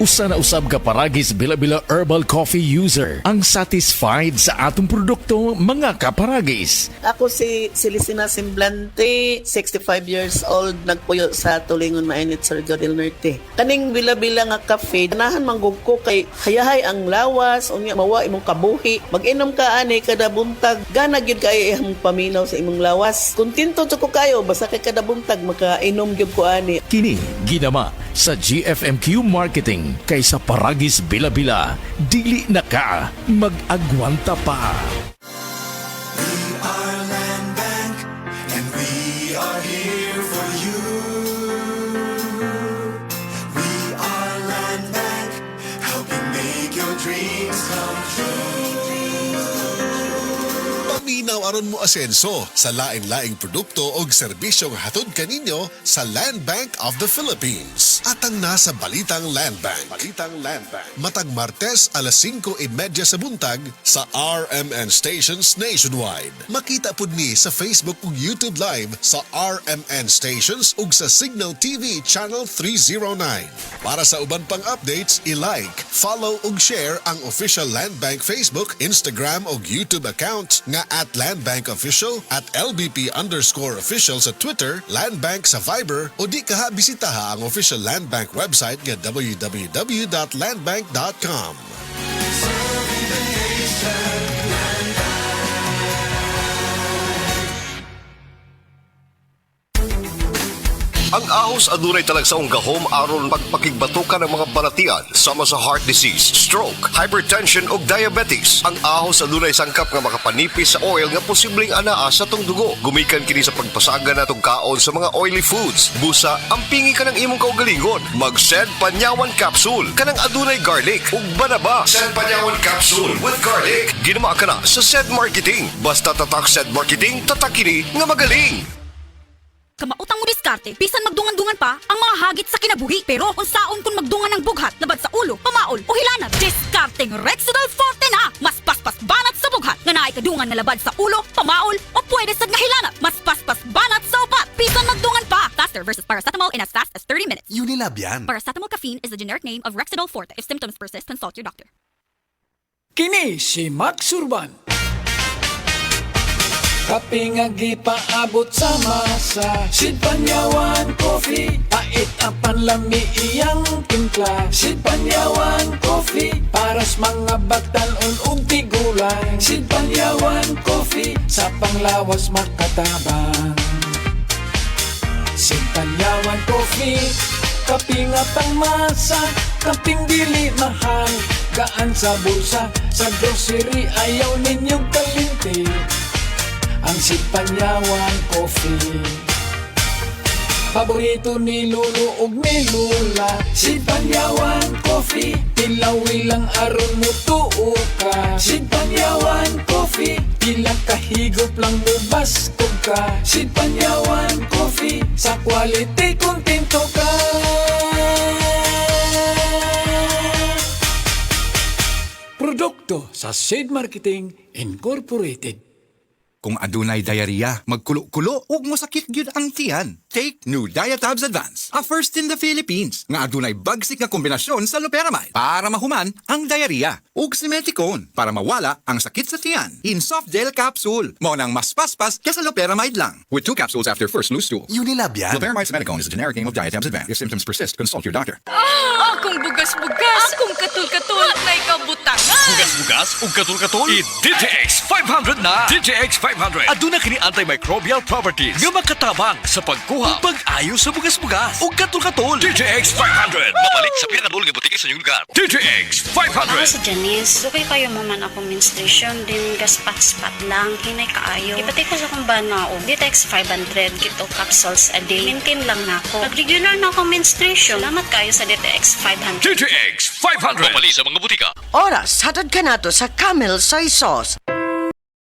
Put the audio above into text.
Usa na usab ka paragis bila-bila herbal coffee user ang satisfied sa atong produkto mga kaparagis. Ako si Celestina Semblante, 65 years old, nagpuyo sa Tulingon Mainit, Surigao del Norte. Kaning bila-bila nga kafe, ganahan manggug ko kay hayahay ang lawas, unya mawa imong kabuhi. Mag-inom ka ani kada buntag, gana gyud kay imong paminaw sa imong lawas. Kontento jud ko kayo basta kay kada buntag makainom gyud ko ani. Kini ginama sa GFMQ Marketing kaysa paragis bila-bila, dili na ka mag-agwanta pa. We are Land Bank, and we are here for you. We are Land Bank, helping make your dreams come true. Paminaw aron mo asenso sa laing-laing produkto o serbisyong hatod kaninyo sa Land Bank of the Philippines. Atang nasa Balitang Land Bank. Matag Martes alas 5:30 sa buntag sa RMN Stations Nationwide. Makita pud ni sa Facebook ug YouTube Live sa RMN Stations ug sa Signal TV Channel 309. Para sa uban pang updates, i-like, follow ug share ang official Land Bank Facebook, Instagram ug YouTube account nga @LandBankOfficial, @LBP_official sa Twitter, Land Bank sa Viber o di kaha bisitaha ang official Land Bank website nga www.landbank.com. Ang ahos adunay talagsaong gahom aron pagpakigbatukan ng mga balatian sama sa heart disease, stroke, hypertension ug diabetes. Ang ahos adunay sangkap nga makapanipis sa oil nga posibleng anaa sa tong dugo. Gumikan kini sa pagpasaga natong kaon sa mga oily foods. Busa, ampingi ka ng imong kaugalingon. Mag-Sed Panyawan Capsule kanang adunay garlic ug banaba. Sed Panyawan Capsule with garlic. Ginama ka na sa Sed Marketing. Basta tatak Sed Marketing, tatak kini nga magaling. Kamautang mo diskarte, bisan magdungan-dungan pa ang mga hagit sa kinabuhi. Pero kung saon kung magdungan ng bughat, labad sa ulo, pamaol o hilanat, diskarteng Rexidol Forte na! Mas paspas banat sa bughat, nga naay kadungan na labad sa ulo, pamaol o pwede sad nga hilanat. Mas paspas banat sa upat, bisan magdungan pa! Faster versus paracetamol in as fast as 30 minutes. Unilab yan. Paracetamol caffeine is the generic name of Rexidol Forte. If symptoms persist, consult your doctor. Kini si Max Urban. Kape nga gipaabot sa masa, Sid Panyawan Coffee, pait ang panlami iyang timpla. Sid Panyawan Coffee, paras mga batalon ug tigulang. Sid Panyawan Coffee, sa panglawas makatabang. Sid Panyawan Coffee, kape nga pangmasa, kaping dili mahal, gaan sa bulsa, sa grocery ayaw ninyong kalinti. Ang Sid Panyawan Coffee, paborito ni Lolo ug ni Lula. Sid Panyawan Coffee, tilawi lang aron mo tuo ka. Sid Panyawan Coffee, pila kahigop lang mo baskog ka. Sid Panyawan Coffee, sa quality kontento ka. Produkto sa Sid Marketing Incorporated. Kung adunay diarrhea, magkulo-kulo ug mosakit gyud ang tiyan. Take New Diatabs Advance, a first in the Philippines nga adunay bagsik nga kombinasyon sa loperamide para mahuman ang diarrhea ug simeticone para mawala ang sakit sa tiyan. In soft gel capsule, mao nang mas paspas kaysa loperamide lang. With 2 capsules after first loose stool. Unilab yan. Loperamide simeticone is a generic name of Diatabs Advance. If symptoms persist, consult your doctor. Akong bugas-bugas, akong katul-katul, may kabutangan. Bugas-bugas ug katul-katul, i-DTX 500 na. DTX 500 aduna kini antimicrobial properties nga makatabang sa pagkuha ug pag-ayo sa bugas-bugas ug katul-katul. DTX 500 mabalik sa pinakadul nga butiki sa inyong lugar. DTX 500. Ako si Janice, dugay kayo mo man akong menstruation din gaspat-spat lang hinay kaayo. Ipati ko sa kung ba na o DTX 500 kito capsules a day. Maintain lang na ako. Pag regular na akong menstruation, salamat kayo sa DTX 500. DTX 500 mabalik sa mga butika. Oras, hatod ka na to sa Camel Soy Sauce.